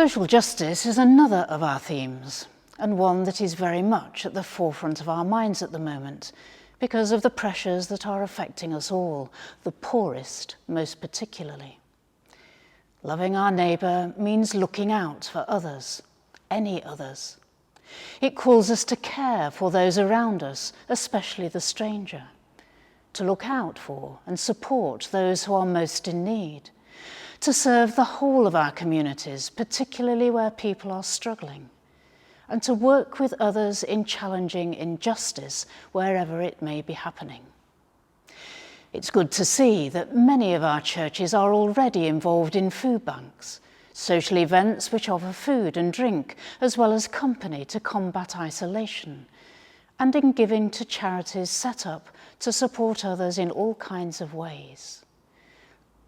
Social justice is another of our themes, and one that is very much at the forefront of our minds at the moment because of the pressures that are affecting us all, the poorest most particularly. Loving our neighbour means looking out for others, any others. It calls us to care for those around us, especially the stranger, to look out for and support those who are most in need, to serve the whole of our communities, particularly where people are struggling, and to work with others in challenging injustice wherever it may be happening. It's good to see that many of our churches are already involved in food banks, social events which offer food and drink, as well as company to combat isolation, and in giving to charities set up to support others in all kinds of ways.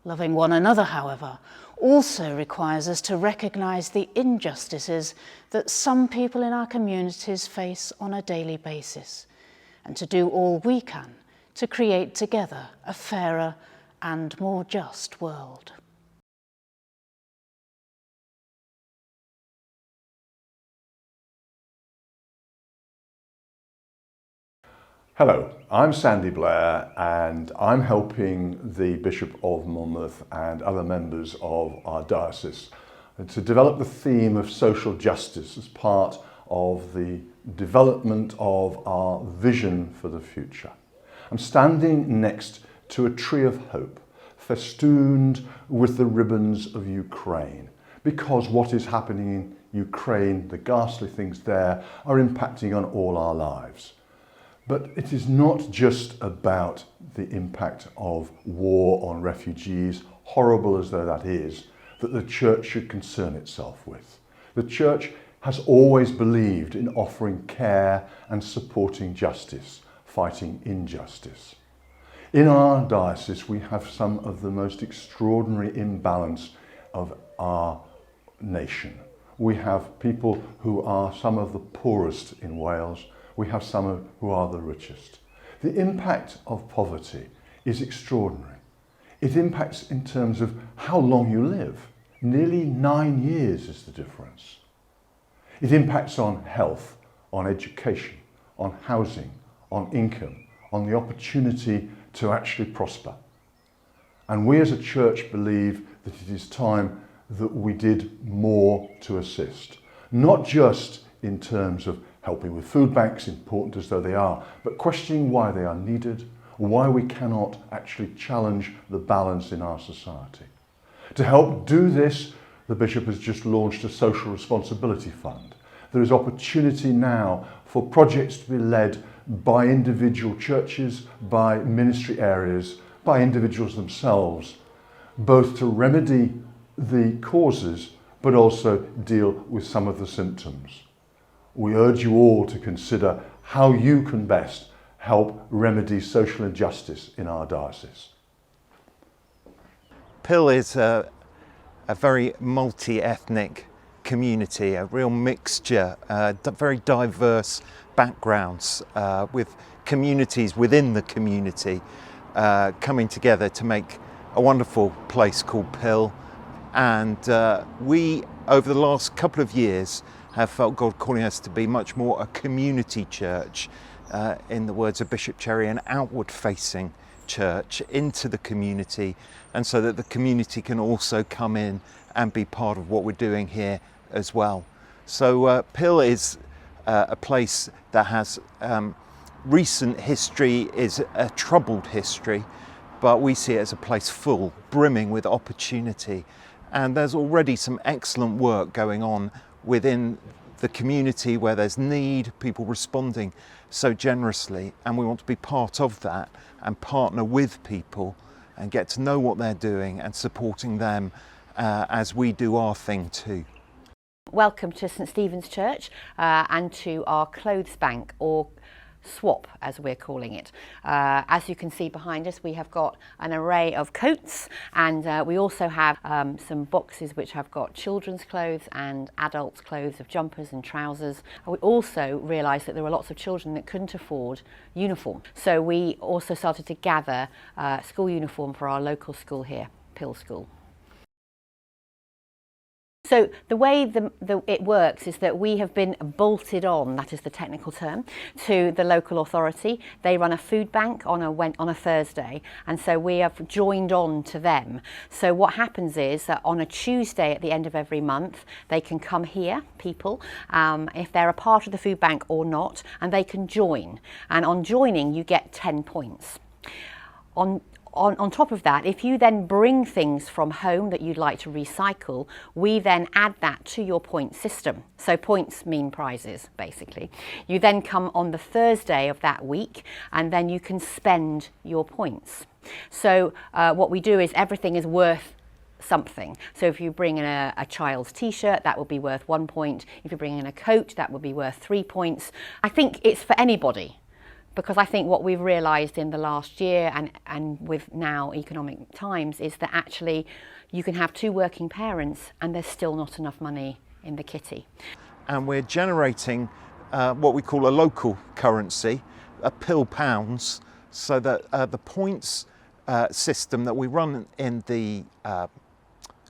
Loving one another, however, also requires us to recognise the injustices that some people in our communities face on a daily basis, and to do all we can to create together a fairer and more just world. Hello, I'm Sandy Blair and I'm helping the Bishop of Monmouth and other members of our diocese to develop the theme of social justice as part of the development of our vision for the future. I'm standing next to a tree of hope, festooned with the ribbons of Ukraine, because what is happening in Ukraine, the ghastly things there, are impacting on all our lives. But it is not just about the impact of war on refugees, horrible as though that is, that the Church should concern itself with. The Church has always believed in offering care and supporting justice, fighting injustice. In our diocese, we have some of the most extraordinary imbalance of our nation. We have people who are some of the poorest in Wales. We have some who are the richest. The impact of poverty is extraordinary. It impacts in terms of how long you live. Nearly 9 years is the difference. It impacts on health, on education, on housing, on income, on the opportunity to actually prosper. And we as a church believe that it is time that we did more to assist, not just in terms of helping with food banks, important as though they are, but questioning why they are needed, why we cannot actually challenge the balance in our society. To help do this, the Bishop has just launched a social responsibility fund. There is opportunity now for projects to be led by individual churches, by ministry areas, by individuals themselves, both to remedy the causes, but also deal with some of the symptoms. We urge you all to consider how you can best help remedy social injustice in our diocese. Pill is a very multi-ethnic community, a real mixture, very diverse backgrounds with communities within the community coming together to make a wonderful place called Pill. And we, over the last couple of years, have felt God calling us to be much more a community church, in the words of Bishop Cherry, an outward-facing church into the community, and so that the community can also come in and be part of what we're doing here as well. So Pill is a place that has recent history, is a troubled history, but we see it as a place full, brimming with opportunity. And there's already some excellent work going on within the community where there's need, people responding so generously, and we want to be part of that and partner with people and get to know what they're doing and supporting them as we do our thing too. Welcome to St Stephen's Church and to our clothes bank, or swap as we're calling it. As you can see behind us, we have got an array of coats, and we also have some boxes which have got children's clothes and adults' clothes of jumpers and trousers. We also realised that there were lots of children that couldn't afford uniform, so we also started to gather school uniform for our local school here, Pill School. So the way it works is that we have been bolted on, that is the technical term, to the local authority. They run a food bank on a Thursday, and so we have joined on to them. So what happens is that on a Tuesday at the end of every month, they can come here, people, if they're a part of the food bank or not, and they can join. And on joining, you get 10 points. On top of that, if you then bring things from home that you'd like to recycle, we then add that to your point system. So points mean prizes, basically. You then come on the Thursday of that week, and then you can spend your points. So what we do is everything is worth something. So if you bring in a child's t-shirt, that will be worth 1 point. If you bring in a coat, that will be worth 3 points. I think it's for anybody. Because I think what we've realised in the last year and with now economic times is that actually you can have 2 working parents and there's still not enough money in the kitty. And we're generating what we call a local currency, a pill pounds, so that the points system that we run in the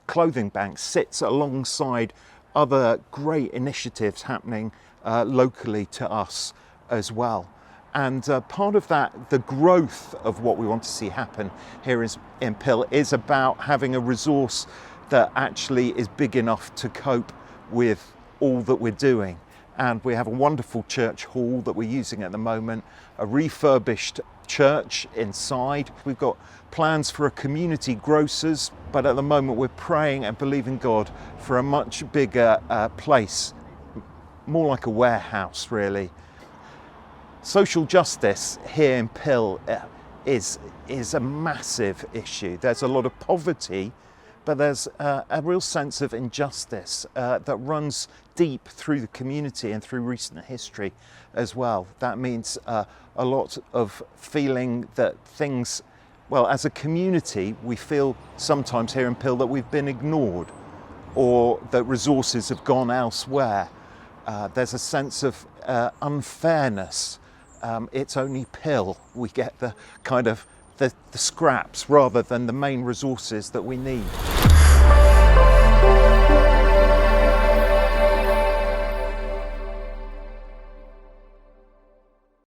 clothing bank sits alongside other great initiatives happening locally to us as well. And part of that, the growth of what we want to see happen here in Pill is about having a resource that actually is big enough to cope with all that we're doing. And we have a wonderful church hall that we're using at the moment, a refurbished church inside. We've got plans for a community grocers, but at the moment we're praying and believing God for a much bigger place, more like a warehouse really. Social justice here in Pill is a massive issue. There's a lot of poverty, but there's a real sense of injustice that runs deep through the community and through recent history as well. That means a lot of feeling that things, well, as a community, we feel sometimes here in Pill that we've been ignored or that resources have gone elsewhere. There's a sense of unfairness. It's only Pill. We get the kind of the scraps rather than the main resources that we need.